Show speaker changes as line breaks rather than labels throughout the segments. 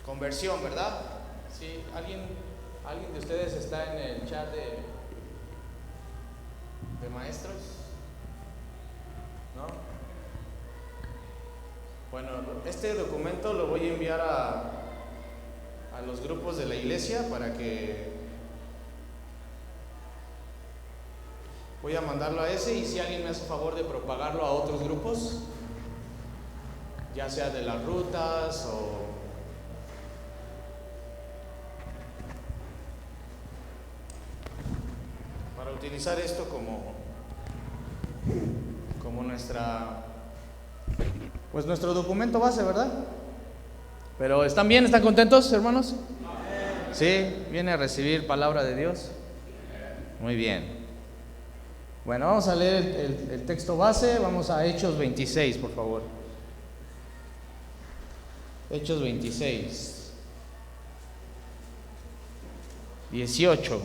conversión, ¿verdad? Sí, ¿alguien de ustedes está en el chat de maestros? ¿No? Bueno, este documento lo voy a enviar a los grupos de la iglesia para que voy a mandarlo a ese, y si alguien me hace favor de propagarlo a otros grupos, ya sea de las rutas o para utilizar esto como nuestro documento base, ¿verdad? Pero ¿están bien? ¿Están contentos, hermanos? ¿Sí? ¿Viene a recibir palabra de Dios? Muy bien. Bueno, vamos a leer el texto base. Vamos a Hechos 26, por favor. Hechos 26, 18.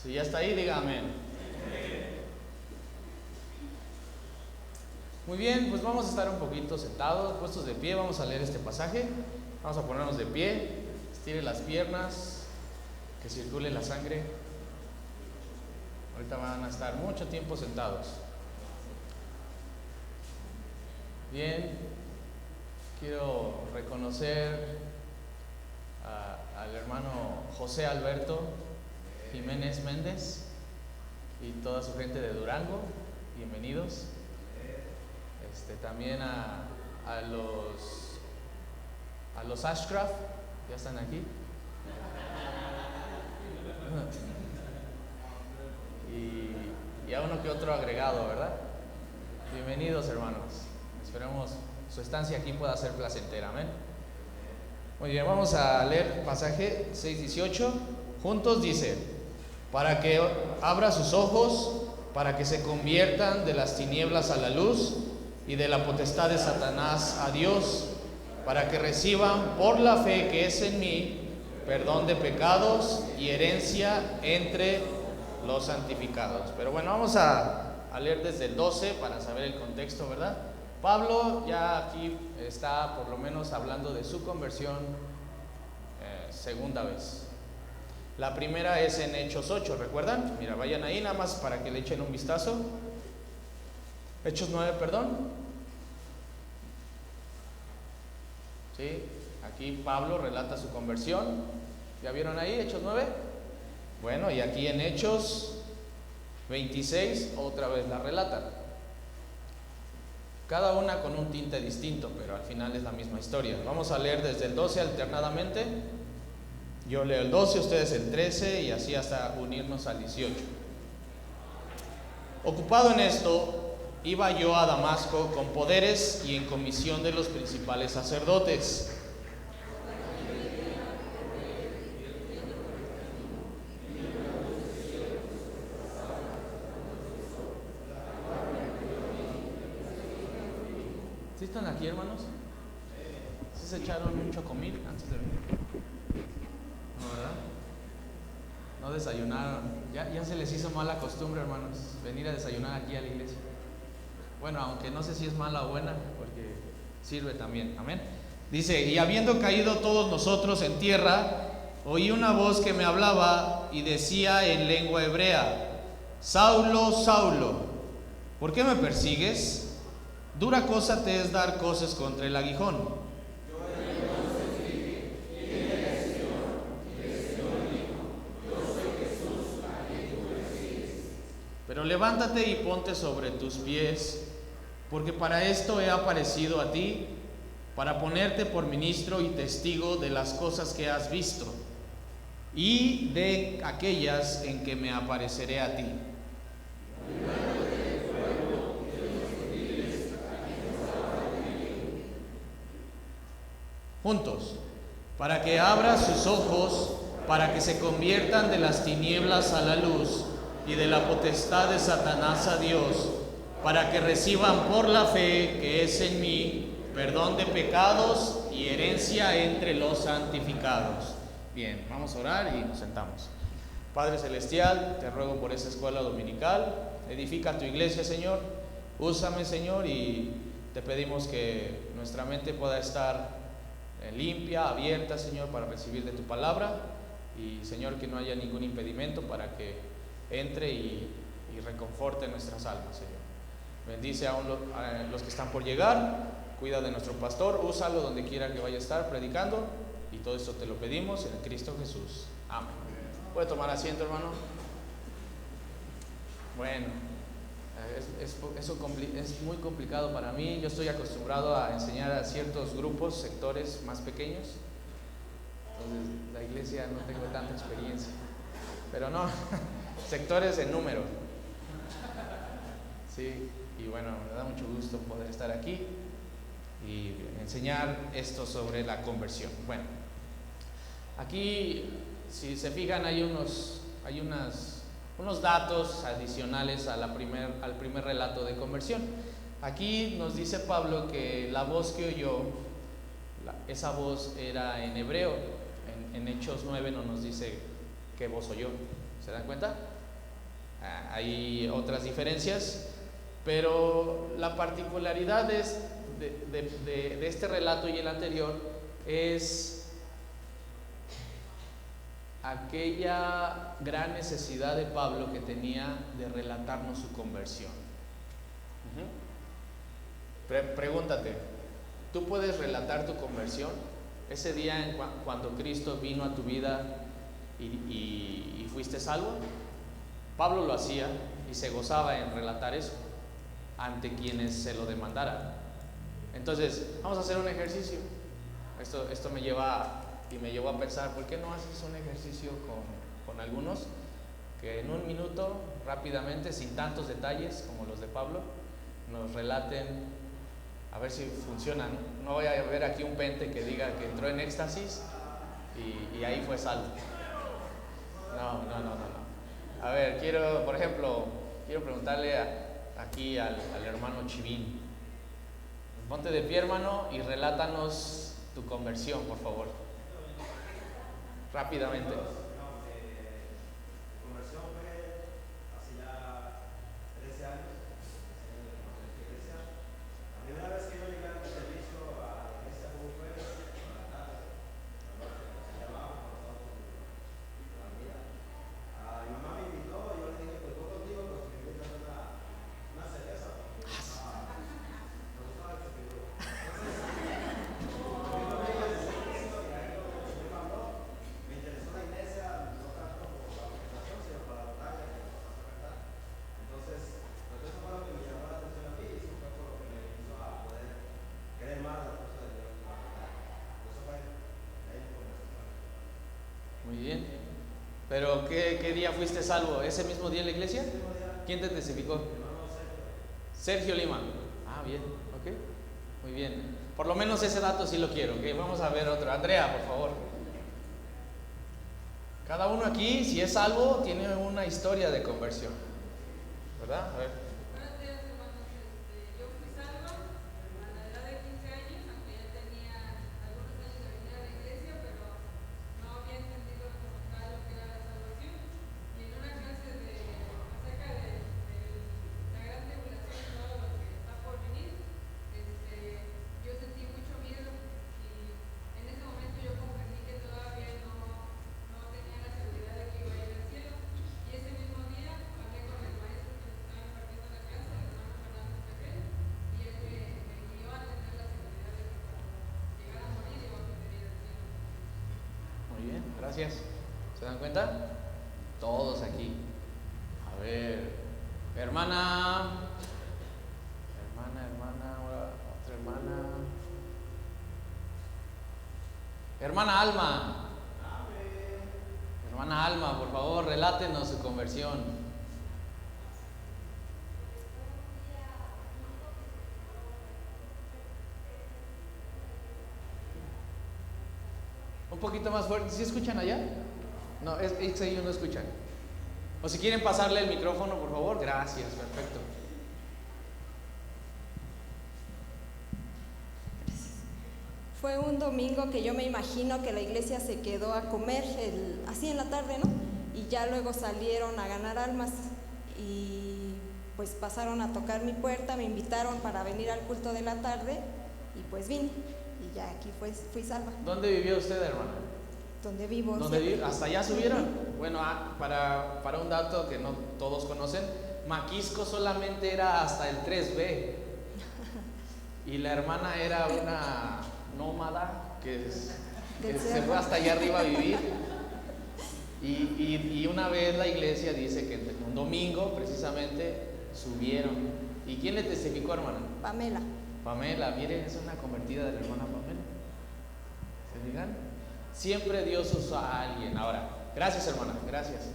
Si ya está ahí, diga amén. Muy bien, pues vamos a estar un poquito sentados, puestos de pie. Vamos a leer este pasaje. Vamos a ponernos de pie. Estire las piernas, que circule la sangre. Ahorita van a estar mucho tiempo sentados. Bien, quiero reconocer al hermano José Alberto Jiménez Méndez y toda su gente de Durango. Bienvenidos. También a los Ashcraft, ya están aquí. Y a uno que otro agregado, ¿verdad? Bienvenidos, hermanos. Esperemos su estancia aquí pueda ser placentera, amén. Muy bien, vamos a leer pasaje 6:18. Juntos dice: para que abra sus ojos, para que se conviertan de las tinieblas a la luz y de la potestad de Satanás a Dios, para que reciban por la fe que es en mí perdón de pecados y herencia entre los santificados. Pero bueno, vamos a leer desde el 12 para saber el contexto, ¿verdad? Pablo ya aquí está por lo menos hablando de su conversión segunda vez. La primera es en Hechos 8, ¿recuerdan? Mira, vayan ahí nada más para que le echen un vistazo. Hechos 9, perdón. Sí, aquí Pablo relata su conversión. ¿Ya vieron ahí Hechos 9? Bueno, y aquí en Hechos 26 otra vez la relatan. Cada una con un tinte distinto, pero al final es la misma historia. Vamos a leer desde el 12 alternadamente. Yo leo el 12, ustedes el 13 y así hasta unirnos al 18. Ocupado en esto, iba yo a Damasco con poderes y en comisión de los principales sacerdotes. ¿Sí están aquí, hermanos? ¿Sí se echaron un chocomil antes de venir? No, ¿verdad? No desayunaron. Ya se les hizo mala costumbre, hermanos, venir a desayunar aquí a la iglesia. Bueno, aunque no sé si es mala o buena, porque sirve también. Amén. Dice: y habiendo caído todos nosotros en tierra, oí una voz que me hablaba y decía en lengua hebrea: Saulo, Saulo, ¿por qué me persigues? Dura cosa te es dar coces contra el aguijón. Pero levántate y ponte sobre tus pies, porque para esto he aparecido a ti, para ponerte por ministro y testigo de las cosas que has visto y de aquellas en que me apareceré a ti. Juntos, para que abra sus ojos, para que se conviertan de las tinieblas a la luz y de la potestad de Satanás a Dios, para que reciban por la fe que es en mí perdón de pecados y herencia entre los santificados. Bien, vamos a orar y nos sentamos. Padre Celestial, te ruego por esa escuela dominical, edifica tu iglesia, Señor, úsame, Señor, y te pedimos que nuestra mente pueda estar limpia, abierta, Señor, para recibir de tu palabra, y Señor, que no haya ningún impedimento para que entre y reconforte nuestras almas, Señor. Bendice a los que están por llegar, cuida de nuestro pastor, úsalo donde quiera que vaya a estar predicando, y todo esto te lo pedimos en Cristo Jesús. Amén. ¿Puede tomar asiento, hermano? Bueno, es muy complicado para mí. Yo estoy acostumbrado a enseñar a ciertos grupos, sectores más pequeños. Entonces, la iglesia no tengo tanta experiencia. Pero no, sectores en número. Sí, y bueno, me da mucho gusto poder estar aquí y enseñar esto sobre la conversión. Bueno, aquí, si se fijan, hay unos datos adicionales al primer relato de conversión. Aquí nos dice Pablo que la voz que oyó, esa voz era en hebreo. En Hechos 9 no nos dice qué voz oyó. ¿Se dan cuenta? Hay otras diferencias, pero la particularidad de este relato y el anterior es aquella gran necesidad de Pablo que tenía de relatarnos su conversión. Pregúntate, ¿tú puedes relatar tu conversión? Ese día cuando Cristo vino a tu vida y fuiste salvo. Pablo lo hacía y se gozaba en relatar eso ante quienes se lo demandaran. Entonces, vamos a hacer un ejercicio. Esto me llevó a pensar, ¿por qué no haces un ejercicio con algunos que en un minuto, rápidamente, sin tantos detalles como los de Pablo, nos relaten, a ver si funcionan? No voy a ver aquí un pente que diga que entró en éxtasis y ahí fue salvo. No. A ver, quiero preguntarle aquí al hermano Chivín. Ponte de pie, hermano, y relátanos tu conversión, por favor. Rápidamente.
Conversión fue hace ya 13 años. La primera vez que yo llegué al servicio a la iglesia fue un jueves por la tarde. Se llamaba la vida. Mi mamá me invitó y yo le dije, pues voy contigo, pues me invitan una cerveza. Me gustaba el chupirú. Me interesó la iglesia, no tanto por la organización, sino por la batalla que nos pasó a cantar. Entonces, eso fue lo que me llamó la atención a mí y eso fue por lo que me hizo a poder querer más la cosa de Dios, la verdad. Eso fue la información.
Muy bien. ¿Pero qué día fuiste salvo? ¿Ese mismo día en la iglesia? ¿Quién te testificó? Sergio Lima. Ah, bien, ok. Muy bien. Por lo menos ese dato sí lo quiero, ¿ok? Vamos a ver otro. Andrea, por favor. Cada uno aquí, si es salvo, tiene una historia de conversión, ¿verdad? A ver.
Buenos días, hermanos. Yo fui salva a la edad de 15 años, aunque ya tenía algunos años de venir a la iglesia, pero no había entendido como tal lo que era la salvación. Y en una clase acerca de la gran tribulación y todo lo que está por venir, yo sentí mucho miedo y en ese momento yo comprendí que todavía no tenía la seguridad de que iba a ir al cielo. Y ese mismo día hablé con el maestro que nos estaba impartiendo la clase, el hermano Fernando Ferrer, y él me guió a tener la seguridad de que cuando llegara a morir iba a poder ir al cielo.
Muy bien, gracias. ¿Se dan cuenta? Todos aquí. A ver, hermana, ahora otra hermana. Hermana Alma. Hermana Alma, por favor, relátenos su conversión. Un poquito más fuerte. ¿Sí escuchan allá? No, ellos no escuchan. O si quieren pasarle el micrófono, por favor. Gracias, perfecto.
Fue un domingo que yo me imagino que la iglesia se quedó a comer así en la tarde, ¿no? y ya luego salieron a ganar almas y pues pasaron a tocar mi puerta, me invitaron para venir al culto de la tarde y pues vine y ya aquí fui salva.
¿Dónde vivió usted, hermana?
Donde vivo.
¿Dónde
siempre.
vive? ¿Hasta allá subieron? Bueno, para un dato que no todos conocen, Maquisco solamente era hasta el 3B y la hermana era una nómada que se fue hasta allá arriba a vivir. Y una vez la iglesia dice que un domingo precisamente subieron. ¿Y quién le testificó, hermana?
Pamela.
Pamela, miren, es una convertida de la hermana Pamela. ¿Se fijan? Siempre Dios usa a alguien. Ahora, gracias, hermana, gracias.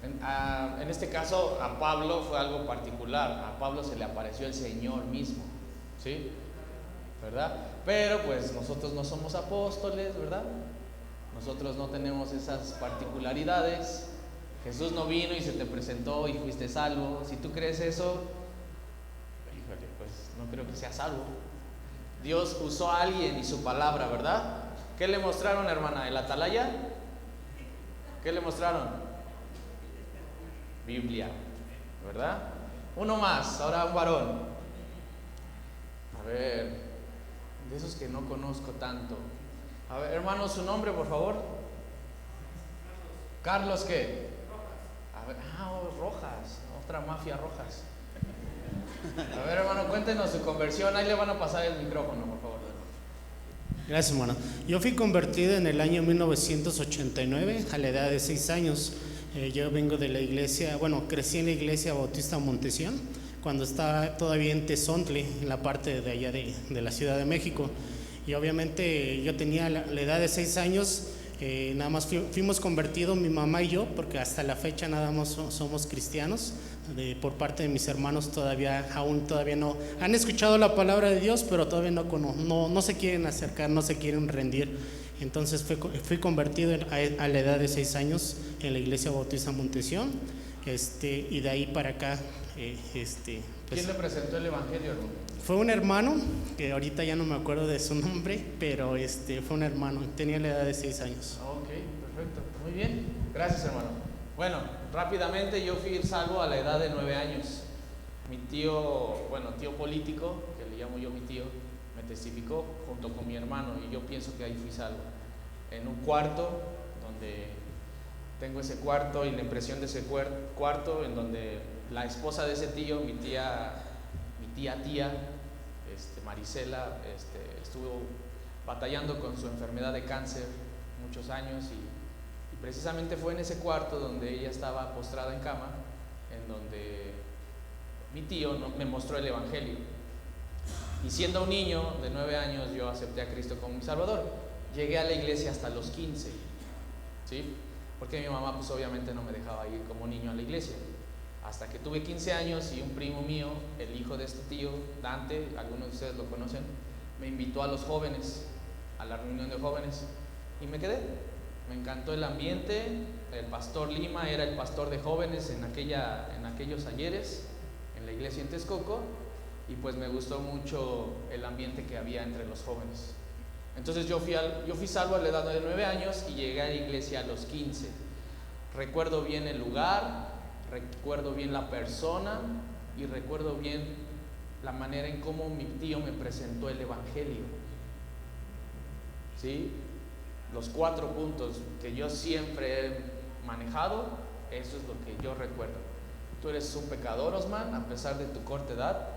En este caso a Pablo fue algo particular. A Pablo se le apareció el Señor mismo, ¿sí? ¿Verdad? Pero pues nosotros no somos apóstoles, ¿verdad? Nosotros no tenemos esas particularidades. Jesús no vino y se te presentó y fuiste salvo. Si tú crees eso, híjole, pues no creo que sea salvo. Dios usó a alguien y su palabra, ¿verdad? ¿Qué le mostraron, hermana? ¿El atalaya? ¿Qué le mostraron? Biblia, ¿verdad? Uno más, ahora un varón. A ver, de esos que no conozco tanto. A ver, hermano, su nombre, por favor. Carlos, ¿qué? A ver, Rojas, otra mafia Rojas. A ver, hermano, cuéntenos su conversión. Ahí le van a pasar el micrófono, por favor.
Gracias, hermano. Yo fui convertido en el año 1989, a la edad de 6 años. Yo vengo de la iglesia, crecí en la iglesia Bautista Montesión, cuando estaba todavía en Tezontle, en la parte de allá de la Ciudad de México. Y obviamente yo tenía la edad de 6 años, nada más fuimos convertidos mi mamá y yo, porque hasta la fecha nada más somos cristianos. Por parte de mis hermanos todavía no han escuchado la palabra de Dios, pero todavía no se quieren acercar, no se quieren rendir. Entonces fui convertido a la edad de 6 años en la iglesia Bautista Montesión, y de ahí para acá. Pues,
¿quién le presentó el evangelio, hermano?
Fue un hermano, que ahorita ya no me acuerdo de su nombre, pero fue un hermano, tenía la edad de 6 años.
Ok, perfecto, muy bien, gracias, hermano. Bueno, rápidamente, yo fui salvo a la edad de 9 años. Mi tío político, que le llamo yo mi tío, me testificó junto con mi hermano y yo pienso que ahí fui salvo. En un cuarto, donde tengo ese cuarto y la impresión de ese cuarto, en donde la esposa de ese tío, mi tía Marisela, estuvo batallando con su enfermedad de cáncer muchos años y precisamente fue en ese cuarto donde ella estaba postrada en cama, en donde mi tío me mostró el evangelio. Y siendo un niño de 9 años, yo acepté a Cristo como mi Salvador. Llegué a la iglesia hasta los 15, ¿sí? Porque mi mamá pues obviamente no me dejaba ir como niño a la iglesia. Hasta que tuve 15 años y un primo mío, el hijo de este tío, Dante, algunos de ustedes lo conocen, me invitó a los jóvenes, a la reunión de jóvenes, y me quedé. Me encantó el ambiente. El pastor Lima era el pastor de jóvenes en aquellos ayeres, en la iglesia en Texcoco, y pues me gustó mucho el ambiente que había entre los jóvenes. Entonces yo fui salvo a la edad de 9 años y llegué a la iglesia a los 15. Recuerdo bien el lugar, recuerdo bien la persona y recuerdo bien la manera en cómo mi tío me presentó el evangelio, ¿sí? Los 4 puntos que yo siempre he manejado, eso es lo que yo recuerdo. Tú eres un pecador, Osman, a pesar de tu corta edad.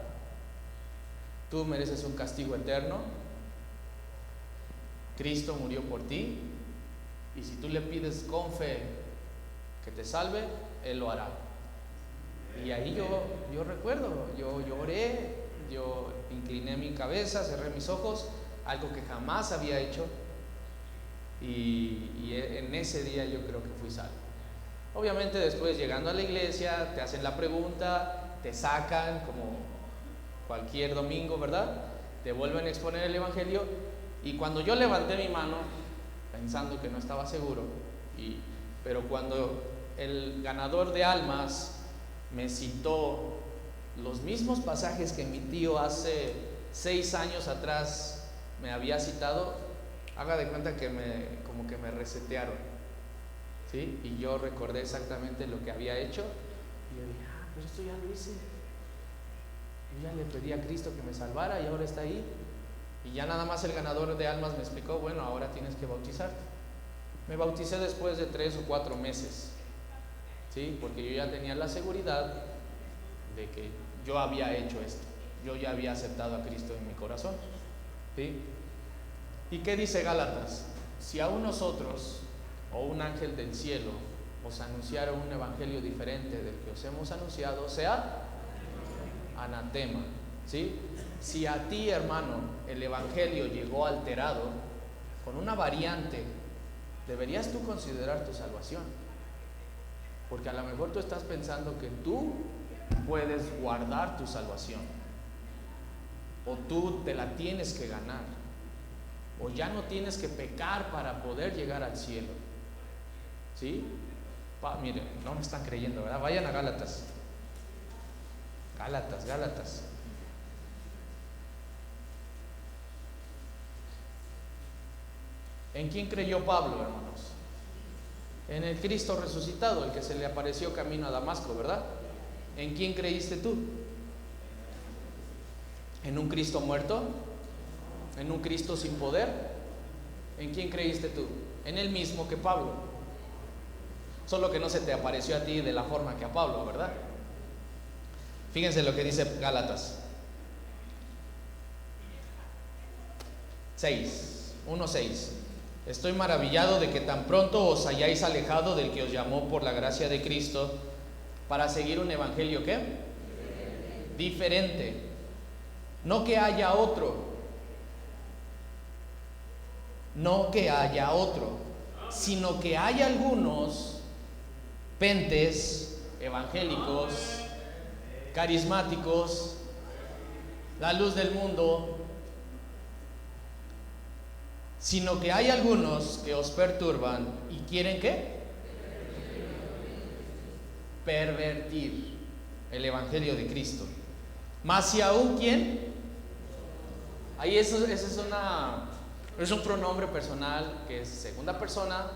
Tú mereces un castigo eterno. Cristo murió por ti, y si tú le pides con fe que te salve, Él lo hará. Y ahí yo recuerdo, yo lloré, yo incliné mi cabeza, cerré mis ojos, algo que jamás había hecho, y en ese día yo creo que fui salvo. Obviamente después, llegando a la iglesia, te hacen la pregunta, te sacan como cualquier domingo, ¿verdad? Te vuelven a exponer el evangelio, y cuando yo levanté mi mano pensando que no estaba seguro, pero cuando el ganador de almas me citó los mismos pasajes que mi tío hace 6 años atrás me había citado, haga de cuenta que como que me resetearon. ¿sí? Y yo recordé exactamente lo que había hecho y yo dije, pero esto ya lo hice. Yo ya le pedí a Cristo que me salvara y ahora está ahí. Y ya nada más el ganador de almas me explicó, bueno, ahora tienes que bautizarte. Me bauticé después de 3 o 4 meses, ¿sí? Porque yo ya tenía la seguridad de que yo había hecho esto. Yo ya había aceptado a Cristo en mi corazón, ¿sí? ¿Y qué dice Gálatas? Si aún nosotros o un ángel del cielo os anunciara un evangelio diferente del que os hemos anunciado, sea anatema, ¿sí? Si a ti, hermano, el evangelio llegó alterado con una variante, deberías tú considerar tu salvación, porque a lo mejor tú estás pensando que tú puedes guardar tu salvación, o tú te la tienes que ganar, o ya no tienes que pecar para poder llegar al cielo, ¿sí? Miren, no me están creyendo, ¿verdad? Vayan a Gálatas. Gálatas. ¿En quién creyó Pablo, hermanos? En el Cristo resucitado, el que se le apareció camino a Damasco, ¿verdad? ¿En quién creíste tú? ¿En un Cristo muerto? ¿En un Cristo sin poder? ¿En quién creíste tú? En el mismo que Pablo. Solo que no se te apareció a ti de la forma que a Pablo, ¿verdad? Fíjense lo que dice Gálatas 1:6. Estoy maravillado de que tan pronto os hayáis alejado del que os llamó por la gracia de Cristo para seguir un evangelio, ¿qué? Diferente. No que haya otro, sino que hay algunos pentes evangélicos, carismáticos, la luz del mundo, sino que hay algunos que os perturban y quieren ¿qué? Pervertir el evangelio de Cristo. Más si aún ¿quién? Ahí eso es un pronombre personal que es segunda persona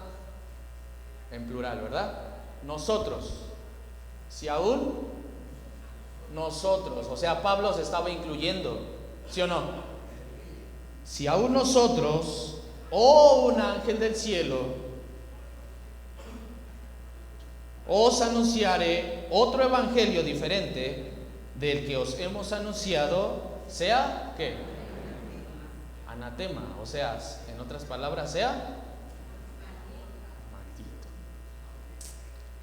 en plural, ¿verdad? Nosotros. Si aún nosotros, o sea, Pablo se estaba incluyendo, ¿sí o no? Si aún nosotros o un ángel del cielo os anunciare otro evangelio diferente del que os hemos anunciado, sea ¿qué? Anatema, o sea, en otras palabras, sea maldito.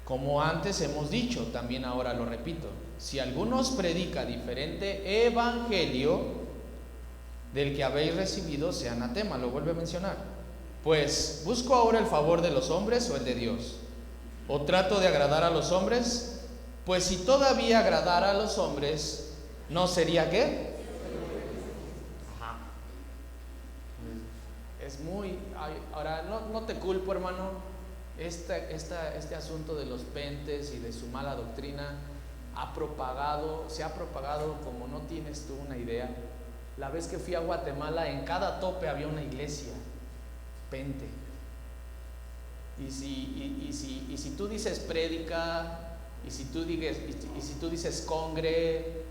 Como antes hemos dicho, también ahora lo repito, si alguno os predica diferente evangelio del que habéis recibido, sea anatema, lo vuelve a mencionar. Pues, ¿busco ahora el favor de los hombres o el de Dios? ¿O trato de agradar a los hombres? Pues si todavía agradara a los hombres, ¿no sería qué? Ajá. Es muy... Ahora, no te culpo, hermano. Este asunto de los pentes y de su mala doctrina se ha propagado como no tienes tú una idea. La vez que fui a Guatemala, en cada tope había una iglesia pente. Y si tú dices prédica, y si tú dices congre,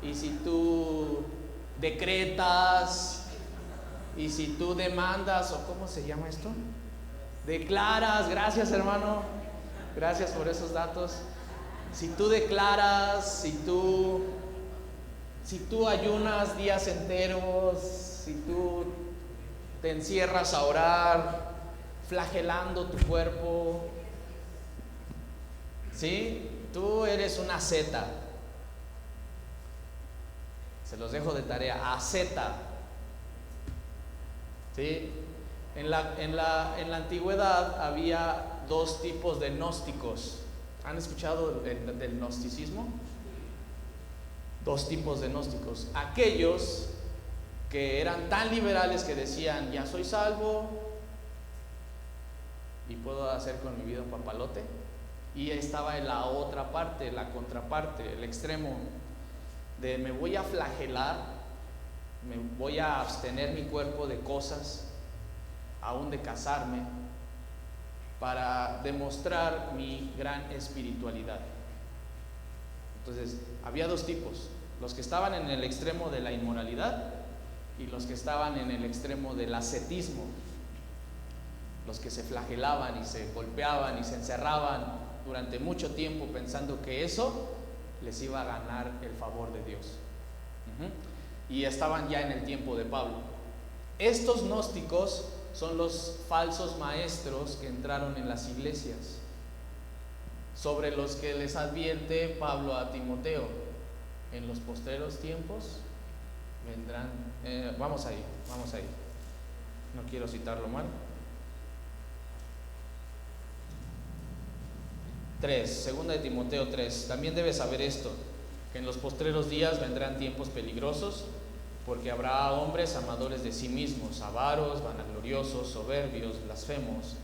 y si tú decretas, y si tú demandas, o ¿cómo se llama esto? Declaras, gracias hermano, gracias por esos datos. Si tú declaras, si tú ayunas días enteros, si tú te encierras a orar, flagelando tu cuerpo, ¿sí? Tú eres una zeta. Se los dejo de tarea, asceta. ¿Sí? En la antigüedad había 2 tipos de gnósticos. ¿Han escuchado del gnosticismo? 2 tipos de gnósticos. Aquellos que eran tan liberales que decían, ya soy salvo y puedo hacer con mi vida un papalote. Y estaba en la otra parte, la contraparte, el extremo de me voy a flagelar, me voy a abstener mi cuerpo de cosas, aún de casarme, para demostrar mi gran espiritualidad. Entonces, había dos tipos: los que estaban en el extremo de la inmoralidad y los que estaban en el extremo del ascetismo, los que se flagelaban y se golpeaban y se encerraban durante mucho tiempo pensando que eso les iba a ganar el favor de Dios. Y estaban ya en el tiempo de Pablo. Estos gnósticos son los falsos maestros que entraron en las iglesias, sobre los que les advierte Pablo a Timoteo: en los postreros tiempos vendrán, vamos ahí, no quiero citarlo mal. 2 de Timoteo 3, también debes saber esto, que en los postreros días vendrán tiempos peligrosos, porque habrá hombres amadores de sí mismos, avaros, vanagloriosos, soberbios, blasfemos,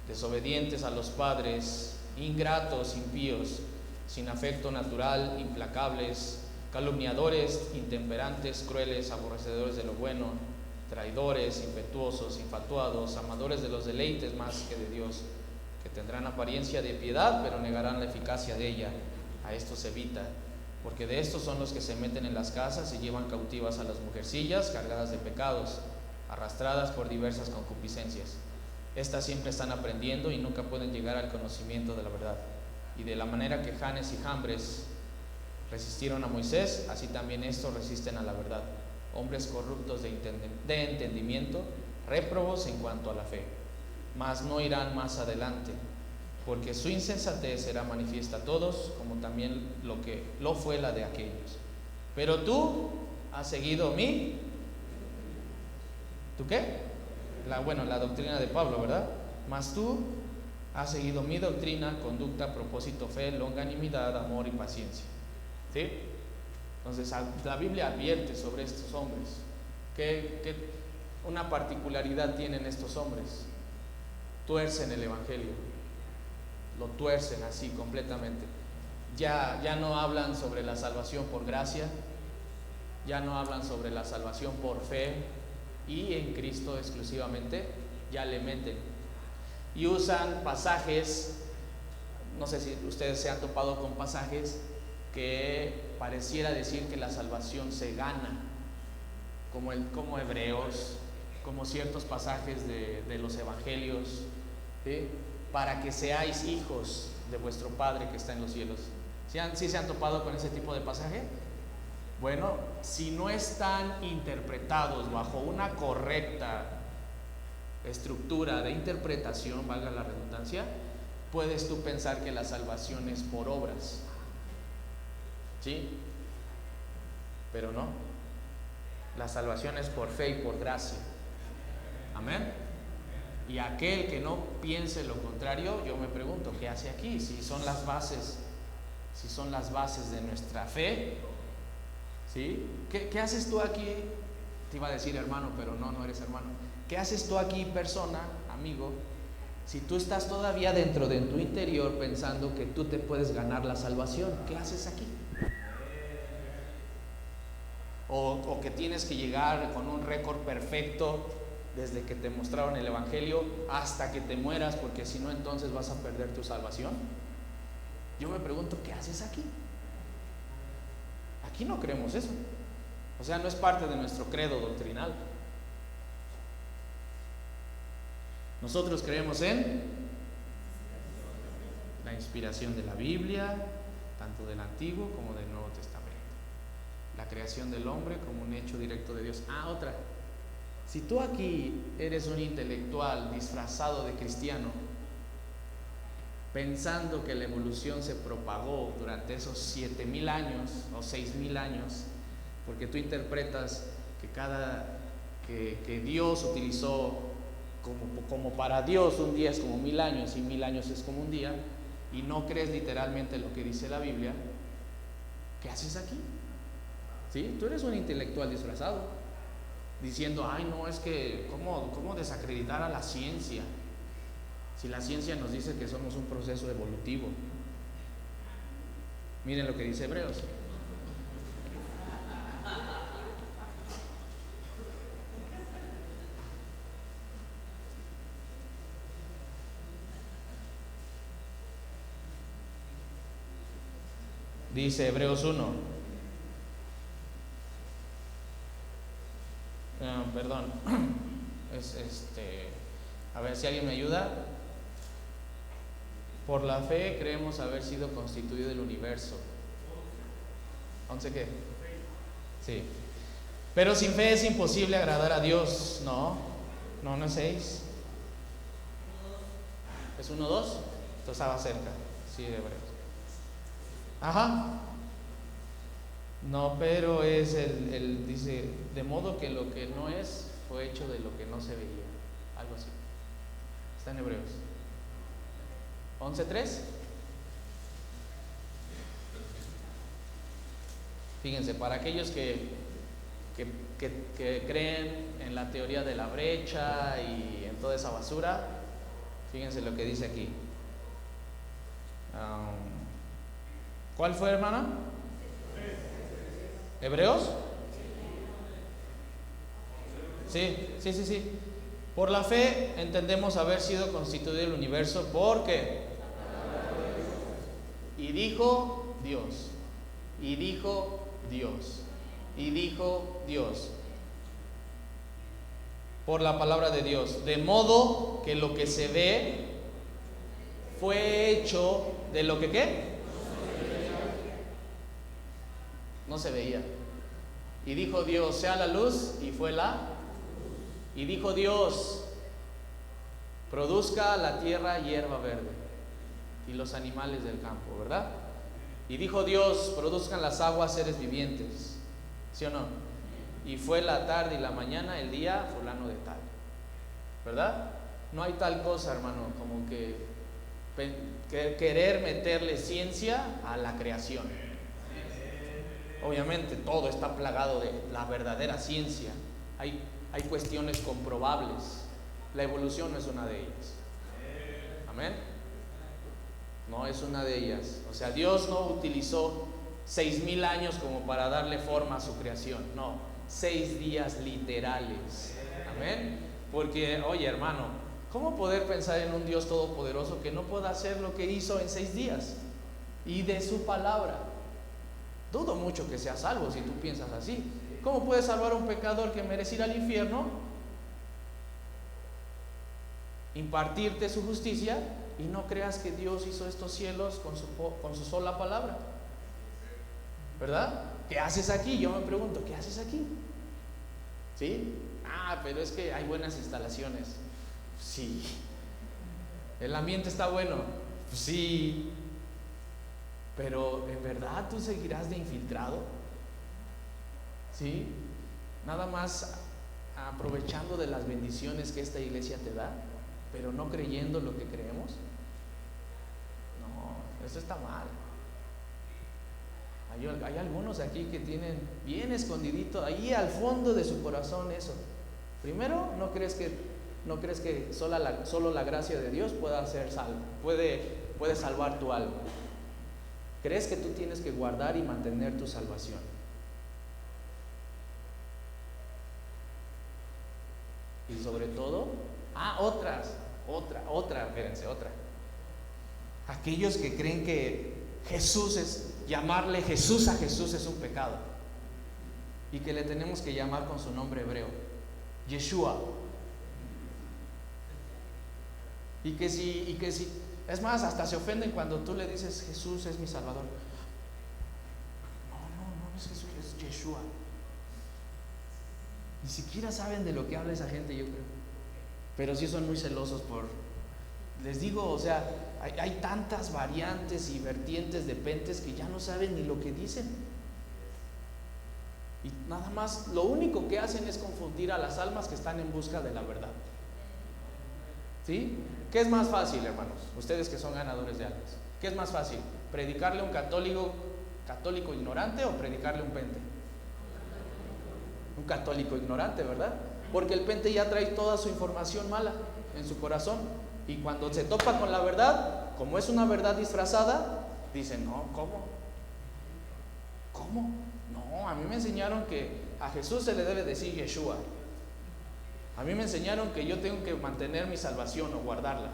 desobedientes a los padres, ingratos, impíos, sin afecto natural, implacables, calumniadores, intemperantes, crueles, aborrecedores de lo bueno, traidores, impetuosos, infatuados, amadores de los deleites más que de Dios, que tendrán apariencia de piedad, pero negarán la eficacia de ella. A estos evita, porque de estos son los que se meten en las casas y llevan cautivas a las mujercillas cargadas de pecados, arrastradas por diversas concupiscencias. Estas siempre están aprendiendo y nunca pueden llegar al conocimiento de la verdad. Y de la manera que Janes y Jambres resistieron a Moisés, así también estos resisten a la verdad. Hombres corruptos de entendimiento, réprobos en cuanto a la fe, mas no irán más adelante, porque su insensatez será manifiesta a todos, como también lo fue la de aquellos. Pero tú has seguido ¿tú qué? La doctrina de Pablo, ¿verdad? Mas tú has seguido mi doctrina, conducta, propósito, fe, longanimidad, amor y paciencia. ¿Sí? Entonces la Biblia advierte sobre estos hombres que una particularidad tienen estos hombres: tuercen el evangelio, lo tuercen así completamente. Ya no hablan sobre la salvación por gracia, ya no hablan sobre la salvación por fe y en Cristo exclusivamente, ya le meten y usan pasajes. No sé si ustedes se han topado con pasajes que pareciera decir que la salvación se gana, como Hebreos, como ciertos pasajes de los evangelios, ¿sí? Para que seáis hijos de vuestro Padre que está en los cielos. ¿Sí se han topado con ese tipo de pasaje? Bueno, si no están interpretados bajo una correcta estructura de interpretación, valga la redundancia, puedes tú pensar que la salvación es por obras, ¿sí? Pero no, la salvación es por fe y por gracia. Amén. Y aquel que no piense lo contrario, yo me pregunto, ¿qué hace aquí? Si son las bases de nuestra fe, ¿sí? ¿Qué haces tú aquí? Te iba a decir hermano, pero no eres hermano. ¿Qué haces tú aquí, persona, amigo, si tú estás todavía dentro de tu interior pensando que tú te puedes ganar la salvación? ¿Qué haces aquí? O que tienes que llegar con un récord perfecto desde que te mostraron el evangelio hasta que te mueras, porque si no entonces vas a perder tu salvación. Yo me pregunto, ¿qué haces aquí? Aquí no creemos eso. O sea, no es parte de nuestro credo doctrinal. Nosotros creemos en la inspiración de la Biblia, tanto del Antiguo como del Nuevo Testamento. La creación del hombre como un hecho directo de Dios. Otra. Si tú aquí eres un intelectual disfrazado de cristiano, pensando que la evolución se propagó durante esos 7,000 años o 6,000 años, porque tú interpretas que Dios utilizó como para Dios un día es como 1,000 años y 1,000 años es como un día, y no crees literalmente lo que dice la Biblia, ¿qué haces aquí? ¿Sí? Tú eres un intelectual disfrazado, diciendo, no, es que ¿cómo desacreditar a la ciencia? Si la ciencia nos dice que somos un proceso evolutivo. Miren lo que dice Hebreos. Dice Hebreos 1. Perdón. A ver si alguien me ayuda. Por la fe creemos haber sido constituido el universo. ¿11 qué? Sí. Pero sin fe es imposible agradar a Dios. No es 6. ¿Es 1, 2? Entonces estaba cerca. Sí, de Hebreos. Ajá. No, pero es dice, de modo que lo que no es fue hecho de lo que no se veía. Algo así. Está en Hebreos. 11:3. Fíjense, para aquellos que creen en la teoría de la brecha y en toda esa basura, fíjense lo que dice aquí. ¿Cuál fue, hermana? ¿Hebreos? Sí. Por la fe entendemos haber sido constituido el universo. ¿Por qué? Y dijo Dios. Y dijo Dios. Y dijo Dios. Por la palabra de Dios. De modo que lo que se ve fue hecho de lo que ¿qué? No se veía. Y dijo Dios, sea la luz, y fue la. Y dijo Dios, produzca la tierra hierba verde y los animales del campo, ¿verdad? Y dijo Dios, produzcan las aguas seres vivientes, ¿sí o no? Y fue la tarde y la mañana, el día fulano de tal, ¿verdad? No hay tal cosa, hermano, como que querer meterle ciencia a la creación. Obviamente todo está plagado de la verdadera ciencia. Hay cuestiones comprobables. La evolución no es una de ellas. Amén. No es una de ellas. O sea, Dios no utilizó 6,000 años como para darle forma a su creación. No, 6 días literales. Amén. Porque, oye, hermano, ¿cómo poder pensar en un Dios todopoderoso que no pueda hacer lo que hizo en 6 días? Y de su palabra. Dudo mucho que sea salvo si tú piensas así. ¿Cómo puede salvar a un pecador que merece ir al infierno? Impartirte su justicia y no creas que Dios hizo estos cielos con su sola palabra. ¿Verdad? ¿Qué haces aquí? Yo me pregunto, ¿qué haces aquí? ¿Sí? Pero es que hay buenas instalaciones. Sí. ¿El ambiente está bueno? Sí. Pero ¿en verdad tú seguirás de infiltrado? ¿Sí? Nada más aprovechando de las bendiciones que esta iglesia te da, pero no creyendo lo que creemos. No, eso está mal. Hay algunos aquí que tienen bien escondidito ahí al fondo de su corazón eso. Primero, no crees que solo la gracia de Dios pueda hacer salvo, puede salvar tu alma. Crees que tú tienes que guardar y mantener tu salvación. Y sobre todo, espérense, otra. Aquellos que creen que llamarle Jesús a Jesús es un pecado. Y que le tenemos que llamar con su nombre hebreo, Yeshua. Y que si, es más, hasta se ofenden cuando tú le dices Jesús es mi Salvador. No es Jesús, es Yeshua. Ni siquiera saben de lo que habla esa gente, yo creo. Pero sí son muy celosos les digo, o sea, hay tantas variantes y vertientes de pentes que ya no saben ni lo que dicen. Y nada más, lo único que hacen es confundir a las almas que están en busca de la verdad. ¿Sí? ¿Qué es más fácil, hermanos? Ustedes que son ganadores de almas. ¿Qué es más fácil? ¿Predicarle a un católico ignorante o predicarle a un pente? Un católico ignorante, ¿verdad? Porque el pente ya trae toda su información mala en su corazón. Y cuando se topa con la verdad, como es una verdad disfrazada, dicen, no, ¿cómo? No, a mí me enseñaron que a Jesús se le debe decir Yeshua. A mí me enseñaron que yo tengo que mantener mi salvación o guardarla.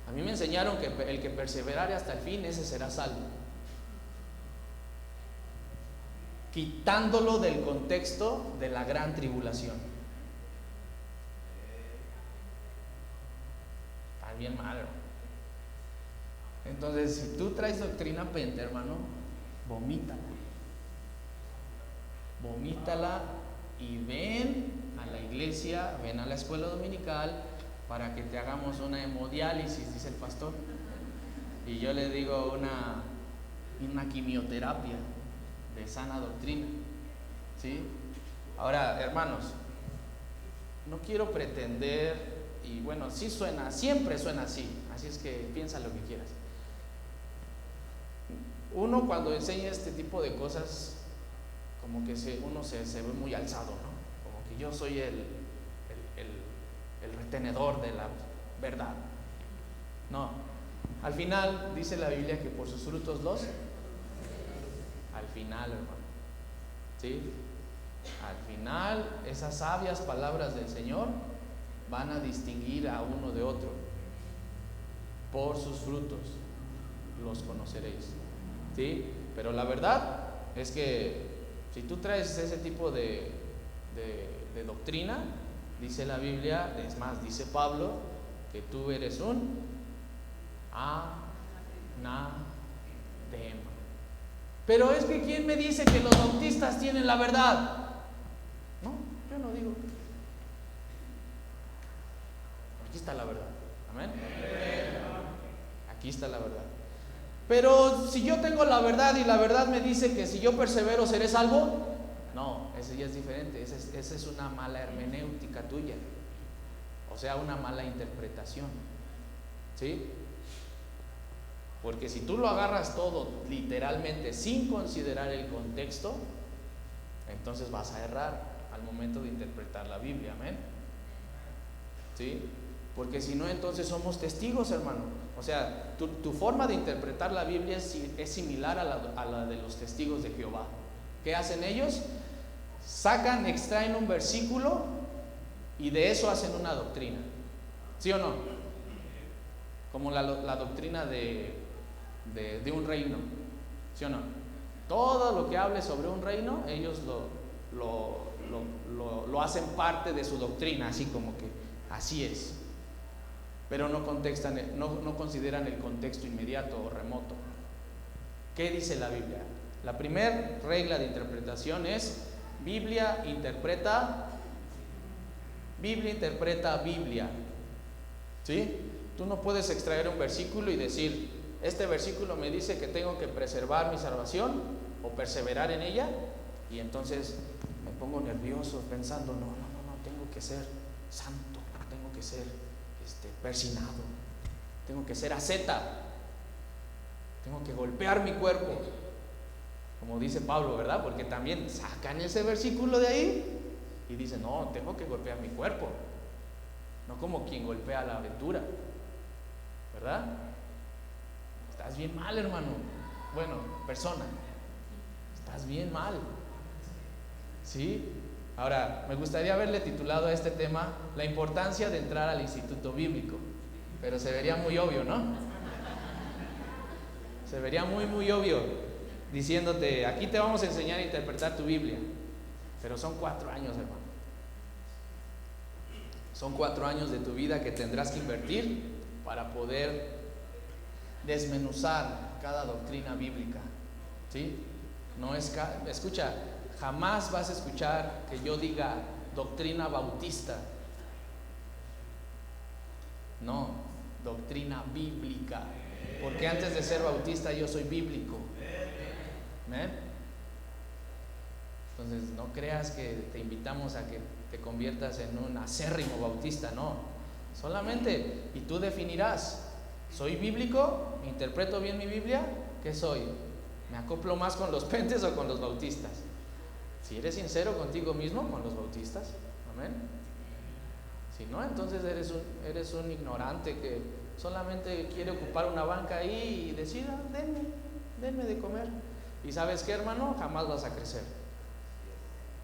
A mí me enseñaron que el que perseverare hasta el fin, ese será salvo. quitándolo del contexto de la gran tribulación. Está bien mal, hermano. Entonces, si tú traes doctrina penta, hermano, vomítala. Vomítala y ven a la iglesia, ven a la escuela dominical para que te hagamos una hemodiálisis, dice el pastor. Y yo le digo una quimioterapia de sana doctrina. ¿Sí? Ahora, hermanos, no quiero pretender, y bueno, sí suena, siempre suena así es que piensa lo que quieras. Uno cuando enseña este tipo de cosas, como que uno se ve muy alzado, ¿no? Como que yo soy el retenedor de la verdad. No, al final dice la Biblia que por sus frutos al final, hermano, ¿sí? Al final esas sabias palabras del Señor van a distinguir a uno de otro. Por sus frutos los conoceréis, ¿sí? Pero la verdad es que si tú traes ese tipo de doctrina, dice la Biblia, es más, dice Pablo, que tú eres un anatema. Pero es que ¿quién me dice que los bautistas tienen la verdad? No, yo no digo. Aquí está la verdad. Amén. Aquí está la verdad. Pero si yo tengo la verdad y la verdad me dice que si yo persevero seré salvo, no, ese ya es diferente. Esa es una mala hermenéutica tuya, o sea, una mala interpretación, ¿sí? Porque si tú lo agarras todo literalmente sin considerar el contexto, entonces vas a errar al momento de interpretar la Biblia. Amén. ¿Sí? Porque si no, entonces somos testigos, hermano. O sea, tu forma de interpretar la Biblia es similar a la de los testigos de Jehová. ¿Qué hacen ellos? Extraen un versículo y de eso hacen una doctrina. ¿Sí o no? Como la doctrina de un reino. ¿Sí o no? Todo lo que hable sobre un reino, ellos lo hacen parte de su doctrina, así como que así es. Pero no consideran el contexto inmediato o remoto. ¿Qué dice la Biblia? La primera regla de interpretación es: Biblia interpreta Biblia. ¿Sí? Tú no puedes extraer un versículo y decir: este versículo me dice que tengo que preservar mi salvación o perseverar en ella, y entonces me pongo nervioso pensando, no, tengo que ser santo, tengo que ser persinado, tengo que ser asceta, tengo que golpear mi cuerpo, como dice Pablo, ¿verdad? Porque también sacan ese versículo de ahí y dicen, no, tengo que golpear mi cuerpo, no como quien golpea la aventura, ¿verdad? Estás bien mal, hermano. Bueno, persona, estás bien mal. ¿Sí? Ahora, me gustaría haberle titulado a este tema la importancia de entrar al instituto bíblico, pero se vería muy obvio, ¿no? Se vería muy, muy obvio diciéndote, aquí te vamos a enseñar a interpretar tu Biblia, pero son 4 años, hermano. Son 4 años de tu vida que tendrás que invertir para poder desmenuzar cada doctrina bíblica, ¿sí? Escucha, jamás vas a escuchar que yo diga doctrina bautista. No, doctrina bíblica. Porque antes de ser bautista yo soy bíblico. ¿Amén? Entonces no creas que te invitamos a que te conviertas en un acérrimo bautista, no. Solamente, y tú definirás, ¿soy bíblico? ¿Interpreto bien mi Biblia? ¿Qué soy? ¿Me acoplo más con los pentes o con los bautistas? Si eres sincero contigo mismo, con los bautistas. Amén. Si no, entonces eres un ignorante que solamente quiere ocupar una banca ahí y decir, denme de comer. Y ¿sabes qué, hermano? Jamás vas a crecer,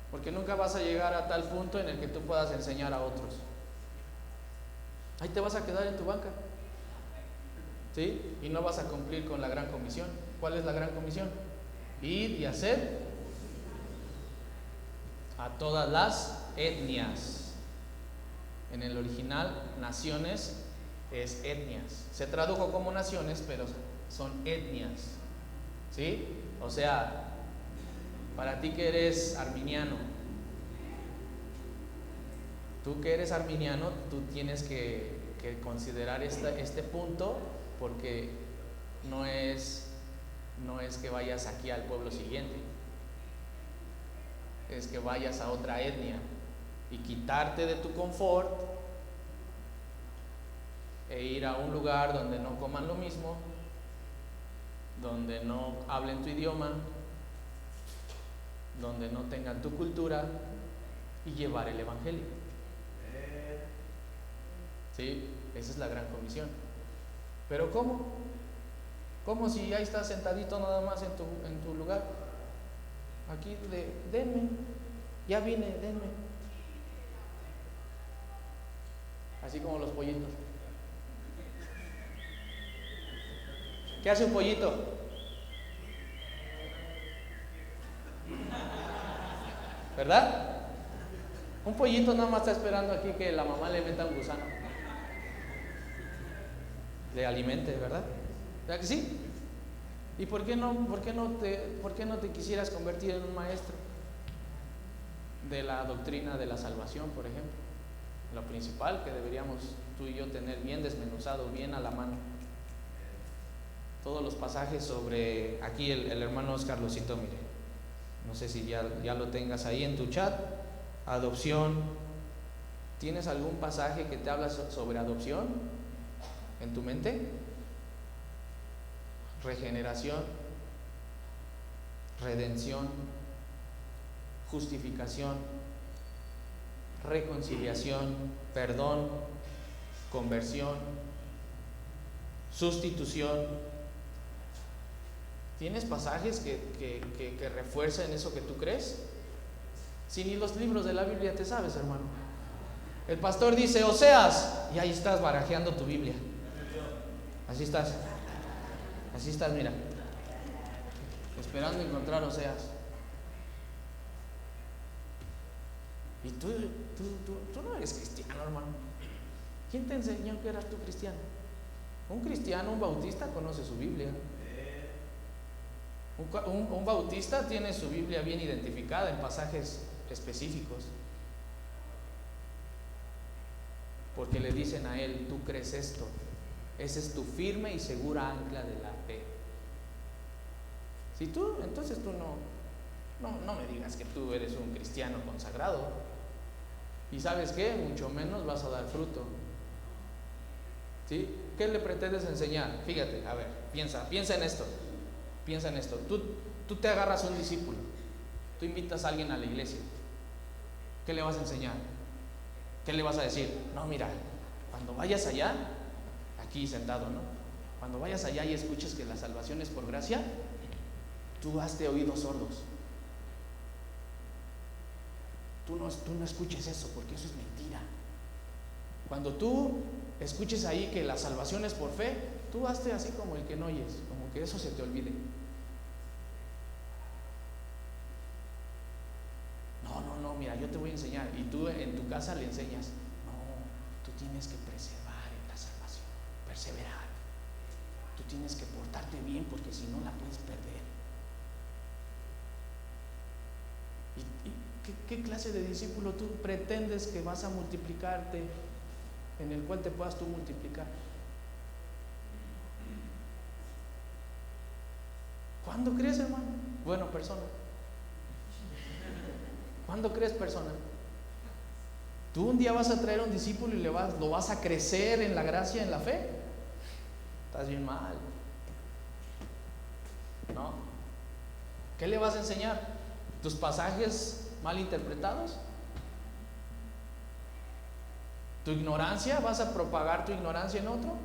porque nunca vas a llegar a tal punto en el que tú puedas enseñar a otros. Ahí te vas a quedar en tu banca, ¿sí? Y no vas a cumplir con la gran comisión. ¿Cuál es la gran comisión? Ir y hacer a todas las etnias. En el original, naciones es etnias. Se tradujo como naciones, pero son etnias. ¿Sí? O sea, para ti que eres arminiano, tú que eres arminiano, tú tienes que considerar este punto, porque no es que vayas aquí al pueblo siguiente, es que vayas a otra etnia y quitarte de tu confort e ir a un lugar donde no coman lo mismo, donde no hablen tu idioma, donde no tengan tu cultura, y llevar el evangelio. ¿Sí? Esa es la gran comisión. Pero ¿cómo? ¿Cómo si ahí estás sentadito nada más en tu lugar? Aquí denme, ya vine, denme. Así como los pollitos. ¿Qué hace un pollito? ¿Verdad? Un pollito nada más está esperando aquí que la mamá le meta un gusano, le alimente, ¿verdad? ¿Verdad que sí? ¿Y por qué no te quisieras convertir en un maestro de la doctrina de la salvación, por ejemplo? Lo principal que deberíamos tú y yo tener bien desmenuzado, bien a la mano. Todos los pasajes sobre, aquí el hermano Oscar Lucito, mire, no sé si ya lo tengas ahí en tu chat. Adopción. ¿Tienes algún pasaje que te habla sobre adopción en tu mente? Regeneración, redención, justificación, reconciliación, perdón, conversión, sustitución. ¿Tienes pasajes que refuerzan eso que tú crees? Si ni los libros de la Biblia te sabes, hermano. El pastor dice Oseas, y ahí estás barajeando tu Biblia. Así estás, mira, esperando encontrar Oseas. Y tú no eres cristiano, hermano. ¿Quién te enseñó que eras tú cristiano? Un cristiano, un bautista, conoce su Biblia. Un bautista tiene su Biblia bien identificada en pasajes específicos, porque le dicen a él: tú crees esto, esa es tu firme y segura ancla de la fe. Entonces tú no me digas que tú eres un cristiano consagrado. Y ¿sabes qué? Mucho menos vas a dar fruto. ¿Sí? ¿Qué le pretendes enseñar? Fíjate, a ver, piensa en esto. Tú te agarras a un discípulo, tú invitas a alguien a la iglesia. ¿Qué le vas a enseñar? ¿Qué le vas a decir? No, mira, cuando vayas allá, aquí sentado, ¿no? Cuando vayas allá y escuches que la salvación es por gracia, tú hazte oídos sordos. Tú no escuches eso, porque eso es mentira. Cuando tú escuches ahí que la salvación es por fe, tú hazte así como el que no oyes, como que eso se te olvide. No, mira, yo te voy a enseñar. Y tú en tu casa le enseñas. No, tú tienes que perseverar en la salvación, perseverar. Tú tienes que portarte bien, porque si no la puedes perder. ¿Y qué clase de discípulo tú pretendes que vas a multiplicarte, en el cual te puedas tú multiplicar? ¿Cuándo crees, hermano? Bueno, persona. ¿Cuándo crees, persona? Tú un día vas a traer a un discípulo y lo vas a crecer en la gracia, en la fe. Estás bien mal, ¿no? ¿Qué le vas a enseñar? ¿Tus pasajes mal interpretados? ¿Tu ignorancia? ¿Vas a propagar tu ignorancia en otro?